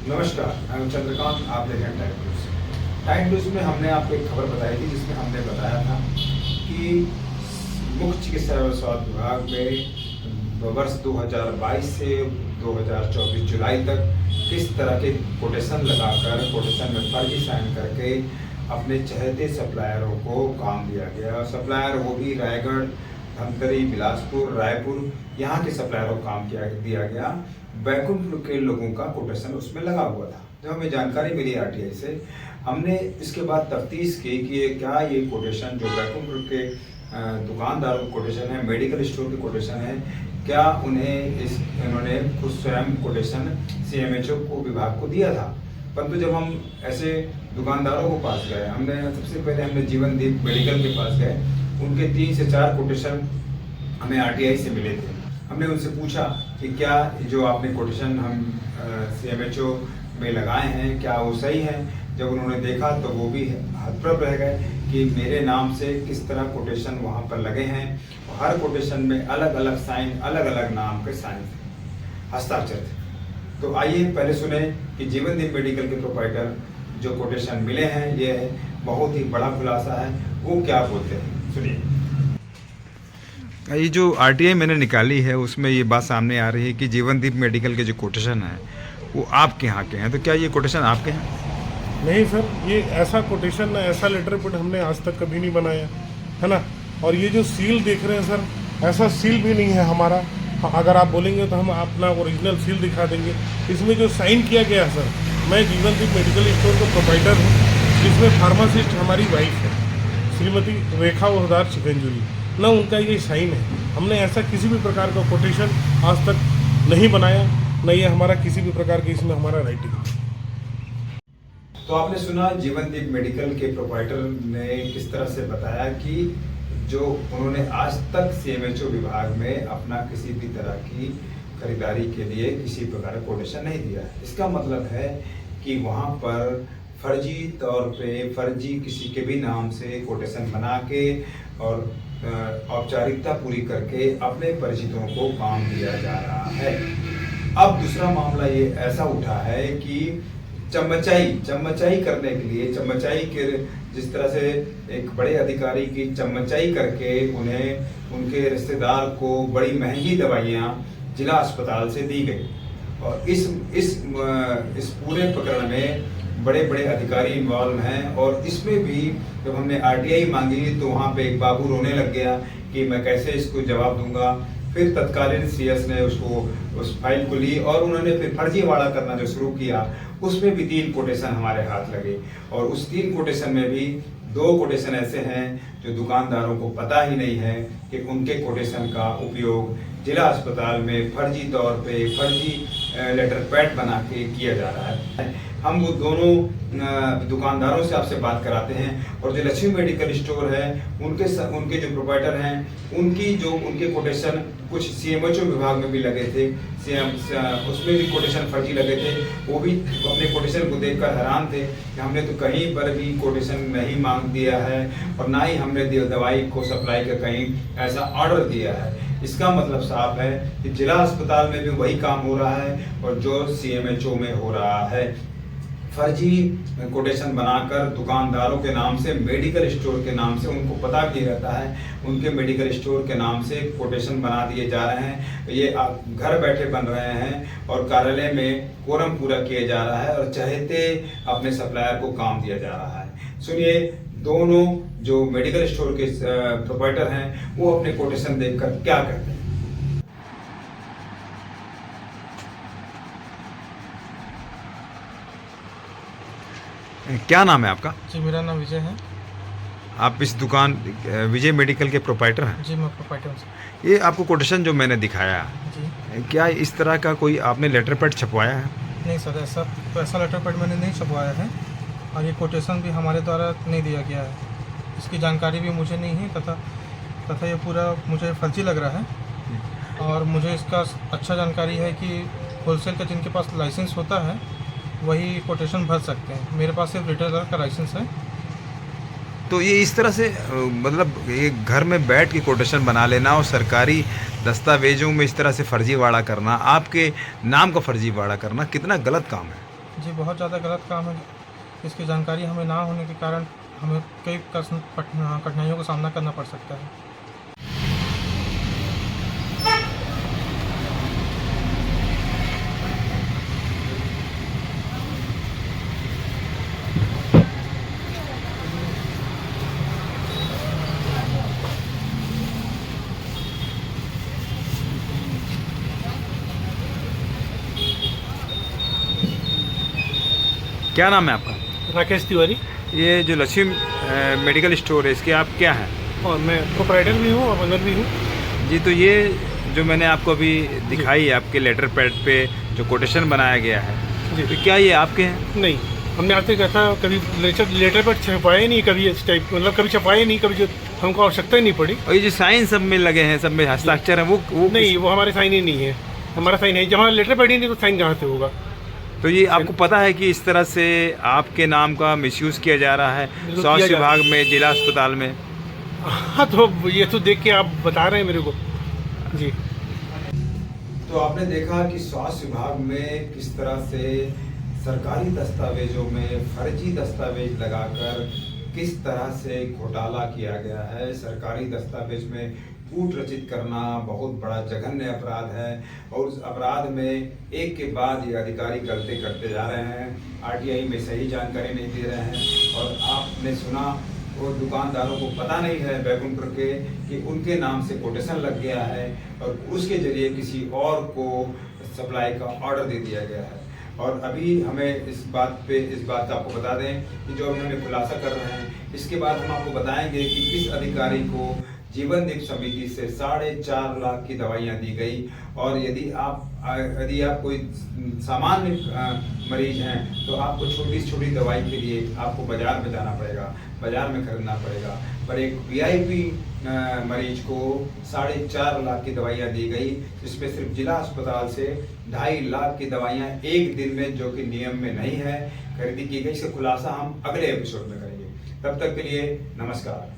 नमस्कार, मैं हूं चंद्रकांत। आप देख रहे हैं टाइम न्यूज़। टाइम न्यूज़ में हमने आपको एक खबर बताई थी जिसमें हमने बताया था कि मुख्य चिकित्सा एवं स्वास्थ्य विभाग में वर्ष 2022 से 2024 जुलाई तक किस तरह के कोटेशन लगाकर कोटेशन में फर्जी साइन करके अपने चहेते सप्लायरों को काम दिया गया। सप्लायर वो भी रायगढ़, धमतरी, बिलासपुर, रायपुर यहाँ के सप्लायरों को काम दिया गया। बैकुंठपुर के लोगों का कोटेशन उसमें लगा हुआ था। जब हमें जानकारी मिली आरटीआई से, हमने इसके बाद तफ्तीश की कि ये कोटेशन जो बैकुंठपुर के दुकानदारों के कोटेशन है, मेडिकल स्टोर के कोटेशन है, क्या इन्होंने खुद स्वयं कोटेशन सीएमएचओ को विभाग को दिया था। परंतु जब हम ऐसे दुकानदारों को पास गए, सबसे पहले हमने जीवनदीप मेडिकल के पास गए। उनके 3 से 4 कोटेशन हमें आरटीआई से मिले थे। हमने उनसे पूछा कि क्या जो आपने कोटेशन हम सीएमएचओ में लगाए हैं क्या वो सही हैं। जब उन्होंने देखा तो वो भी हतप्रभ रह गए कि मेरे नाम से किस तरह कोटेशन वहाँ पर लगे हैं। हर कोटेशन में अलग अलग साइन, अलग अलग नाम के साइन थे, हस्ताक्षर थे। तो आइए पहले सुने कि जीवनदीप मेडिकल के प्रोप्राइटर जो कोटेशन मिले हैं, ये बहुत ही बड़ा खुलासा है, वो क्या बोलते हैं, सुनिए। ये जो आरटीआई मैंने निकाली है उसमें ये बात सामने आ रही है कि जीवनदीप मेडिकल के जो कोटेशन है वो आपके यहाँ के हैं। तो क्या ये कोटेशन आपके हैं? नहीं सर, ये ऐसा कोटेशन, ऐसा लेटर पेड हमने आज तक कभी नहीं बनाया है ना। और ये जो सील देख रहे हैं सर, ऐसा सील भी नहीं है हमारा। अगर आप बोलेंगे तो हम अपना ओरिजिनल सील दिखा देंगे। इसमें जो साइन किया गया है सर, मैं जीवनदीप मेडिकल स्टोर का प्रोप्राइटर हूँ, जिसमें फार्मासिस्ट हमारी वाइफ है, श्रीमती रेखा ओहदार चिकंजूरी ना, उनका ये साइन है। हमने ऐसा किसी भी प्रकार का कोटेशन आज तक नहीं बनाया, न ये हमारा किसी भी प्रकार की इसमें हमारा राइटिंग है। तो आपने सुना जीवनदीप मेडिकल के प्रोप्राइटर ने किस तरह से बताया कि जो उन्होंने आज तक सीएमएचओ विभाग में अपना किसी भी तरह की खरीदारी के लिए किसी प्रकार का कोटेशन नहीं दिया। इसका मतलब है कि वहाँ पर फर्जी तौर पे, फर्जी किसी के भी नाम से कोटेशन बना के और औपचारिकता पूरी करके अपने परिचितों को काम दिया जा रहा है। अब दूसरा मामला ये ऐसा उठा है कि चमचाई करने के लिए, जिस तरह से एक बड़े अधिकारी की चमचाई करके उन्हें उनके रिश्तेदार को बड़ी महंगी दवाइयाँ जिला अस्पताल से दी गई। और इस पूरे प्रकरण में बड़े बड़े अधिकारी इन्वॉल्व हैं। और इसमें भी जब हमने आरटीआई मांगी तो वहाँ पे एक बाबू रोने लग गया कि मैं कैसे इसको जवाब दूंगा। फिर तत्कालीन सीएस ने उस फाइल को ली और उन्होंने फिर फर्जीवाड़ा करना जो शुरू किया। उसमें भी 3 कोटेशन हमारे हाथ लगे। और उस 3 कोटेशन में भी 2 कोटेशन ऐसे हैं जो दुकानदारों को पता ही नहीं है कि उनके कोटेशन का उपयोग जिला अस्पताल में फर्जी तौर पे, फर्जी लेटर पैड बना के किया जा रहा है। हम वो दोनों दुकानदारों से आपसे बात कराते हैं। और जो लक्ष्मी मेडिकल स्टोर है, उनके जो प्रोप्राइटर हैं, उनके कोटेशन कुछ सीएमएचओ विभाग में भी लगे थे, उसमें भी कोटेशन फर्जी लगे थे। वो भी अपने कोटेशन को देखकर हैरान थे कि हमने तो कहीं पर भी कोटेशन नहीं मांग दिया है और ना ही हमने दवाई को सप्लाई का कहीं ऐसा ऑर्डर दिया है। इसका मतलब साफ है कि जिला अस्पताल में भी वही काम हो रहा है और जो सीएमएचओ में हो रहा है। फर्जी कोटेशन बनाकर दुकानदारों के नाम से, मेडिकल स्टोर के नाम से, उनको पता भी रहता है उनके मेडिकल स्टोर के नाम से कोटेशन बना दिए जा रहे हैं। ये घर बैठे बन रहे हैं और कार्यालय में कोरम पूरा किया जा रहा है और चाहते अपने सप्लायर को काम दिया जा रहा है। सुनिए, दोनों जो मेडिकल स्टोर के प्रोप्राइटर हैं वो अपने कोटेशन देखकर क्या कहते हैं। क्या नाम है आपका? जी, मेरा नाम विजय है। आप इस दुकान विजय मेडिकल के प्रोप्राइटर हैं? जी, मैं प्रोप्राइटर हूँ। ये आपको कोटेशन जो मैंने दिखाया, जी, क्या इस तरह का कोई आपने लेटर पैड छपवाया है? नहीं सर, ऐसा लेटर पैड मैंने नहीं छपवाया है और ये कोटेशन भी हमारे द्वारा नहीं दिया गया है। इसकी जानकारी भी मुझे नहीं है तथा ये पूरा मुझे फर्जी लग रहा है। और मुझे इसका अच्छा जानकारी है कि होलसेल का जिनके पास लाइसेंस होता है वही कोटेशन भर सकते हैं। मेरे पास सिर्फ रिटेलर का लाइसेंस है। तो ये इस तरह से मतलब ये घर में बैठ के कोटेशन बना लेना और सरकारी दस्तावेजों में इस तरह से फर्जीवाड़ा करना, आपके नाम का फर्जीवाड़ा करना कितना गलत काम है। जी बहुत ज़्यादा गलत काम है। इसकी जानकारी हमें ना होने के कारण हमें कई कठिनाइयों का सामना करना पड़ सकता है। क्या नाम है आपका? राकेश तिवारी। ये जो लक्ष्मी मेडिकल स्टोर है, इसके आप क्या हैं? और मैं प्रोप्राइटर भी हूँ और ओनर भी हूँ। जी, तो ये जो मैंने आपको अभी दिखाई है आपके लेटर पैड पे जो कोटेशन बनाया गया है, जी। तो क्या ये आपके हैं? नहीं, हमने आज तक ऐसा कभी लेटर पर छपाया नहीं, कभी इस टाइप मतलब कभी छपाया नहीं, कभी जो हमको आवश्यकता ही नहीं पड़ी। और ये जो साइन सब में लगे हैं, सब में हस्ताक्षर है, वो नहीं, वो हमारे साइन ही नहीं है। हमारा साइन है, जब हमारा लेटर पैड ही नहीं तो साइन कहाँ से होगा? तो ये आपको पता है कि इस तरह से आपके नाम का मिसयूज़ किया जा रहा है बिल्कुल स्वास्थ्य किया जा रहा विभाग में, जिला अस्पताल में? हाँ, तो ये तो देख के आप बता रहे हैं मेरे को। जी। तो आपने देखा कि स्वास्थ्य विभाग में किस तरह से सरकारी दस्तावेजों में फर्जी दस्तावेज लगाकर किस तरह से घोटाला किया गया है। सरकारी दस्तावेज में कूट रचित करना बहुत बड़ा जघन्य अपराध है और उस अपराध में एक के बाद ये अधिकारी गलती करते जा रहे हैं। आरटीआई में सही जानकारी नहीं दे रहे हैं और आपने सुना वो दुकानदारों को पता नहीं है बैकुंठपुर के कि उनके नाम से कोटेशन लग गया है और उसके जरिए किसी और को सप्लाई का ऑर्डर दे दिया गया है। और अभी हमें इस बात का आपको बता दें कि जो अभी हमें खुलासा कर रहे हैं, इसके बाद हम आपको बताएंगे कि किस अधिकारी को जीवन दीप समिति से 4.5 लाख की दवाइयाँ दी गई। और यदि आप कोई सामान्य मरीज हैं तो आपको छोटी छोटी दवाई के लिए आपको बाजार में जाना पड़ेगा, बाजार में खरीदना पड़ेगा। पर एक वीआईपी मरीज को 4.5 लाख की दवाइयाँ दी गई, जिसमें सिर्फ जिला अस्पताल से 2.5 लाख की दवाइयाँ एक दिन में, जो कि नियम में नहीं है, खरीदी की गई। इसका खुलासा हम अगले एपिसोड में करेंगे। तब तक के लिए नमस्कार।